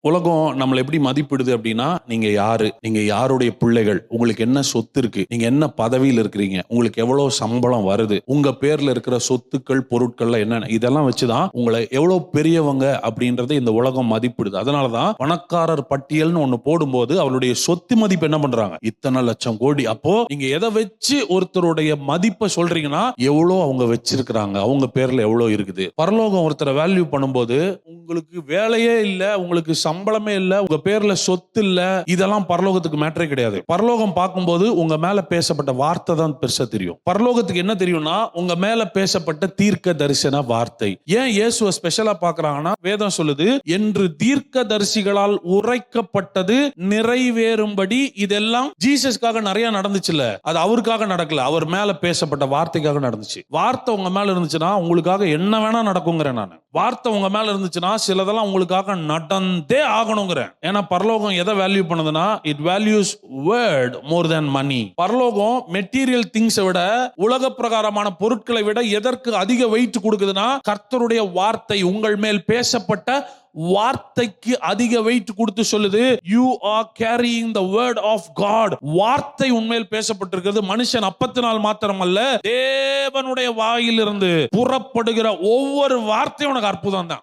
உலகம் நம்மளை எப்படி மதிப்பிடுது அப்படின்னா, நீங்க யாரு? நீங்க யாருடைய பிள்ளைகள்? உங்களுக்கு என்ன சொத்து இருக்கு? நீங்க என்ன பதவியில இருக்கிறீங்க? உங்களுக்கு எவ்வளவு சம்பளம் வருது? உங்க பேர்ல இருக்கிற சொத்துக்கள், பொருட்கள்லாம் என்னென்ன? இதெல்லாம் வச்சுதான் உங்களை எவ்வளவு பெரியவங்க அப்படின்றத இந்த உலகம் மதிப்பிடுது. அதனாலதான் பணக்காரர் பட்டியல்னு ஒண்ணு போடும்போது அவருடைய சொத்து மதிப்பு என்ன பண்றாங்க? இத்தனை லட்சம் கோடி. அப்போ நீங்க எதை வச்சு ஒருத்தருடைய மதிப்பை சொல்றீங்கன்னா, எவ்வளவு அவங்க வச்சிருக்கிறாங்க? அவங்க பேர்ல எவ்வளவு இருக்குது? பரலோகம் ஒருத்தரை வேல்யூ பண்ணும்போது, உங்களுக்கு வேலையே இல்ல, உங்களுக்கு சம்பளமே இல்ல, உங்க பேர்ல சொத்து இல்ல, இதெல்லாம் பரலோகத்துக்கு மேட்டரே கிடையாது. பரலோகம் பார்க்கும்போது உங்க மேல பேசப்பட்ட வார்த்தை தான் பெருசா தெரியும். பரலோகத்துக்கு என்ன தெரியும்னா, உங்க மேல பேசப்பட்ட தீர்க்க தரிசன வார்த்தை. ஏன் இயேசுவை ஸ்பெஷலா பார்க்கறாங்கன்னா, வேதம் சொல்லுது, என்று தீர்க்க தரிசிகளால் உரைக்கப்பட்டது நிறைவேறும்படி. இதெல்லாம் ஜீசஸ்க்காக நிறைய நடந்துச்சுல்ல, அது அவருக்காக நடக்கல, அவர் மேல பேசப்பட்ட வார்த்தைக்காக நடந்துச்சு. வார்த்தை உங்க மேல இருந்துச்சுன்னா உங்களுக்காக என்ன வேணா நடக்குங்கிறேன் நான். வார்த்தை உங்க மேல இருந்துச்சுன்னா சிலதெல்லாம் உங்களுக்காக நடந்தே ஆகணுங்கிறேன். ஏன்னா பரலோகம் எதை வேல்யூ பண்ணுதுன்னா, இட் வேல்யூஸ் வேர்ட் மோர் தென் மணி. பரலோகம் மெட்டீரியல் திங்ஸை விட, உலக பிரகாரமான பொருட்களை விட எதற்கு அதிக வெயிட் கொடுக்குதுன்னா, கர்த்தருடைய வார்த்தை, உங்கள் மேல் பேசப்பட்ட வார்த்தைக்கு அதிக வெயிட் கொடுத்து சொல்லுது, you are carrying the word of God. வார்த்தை உண்மையில் பேசப்பட்டிருக்கிறது. மனுஷன் அப்பத்தினால் மாத்திரம் அல்ல, தேவனுடைய வாயிலிருந்து புறப்படுகிற ஒவ்வொரு வார்த்தையும் உனக்கு அற்புதம் தான்.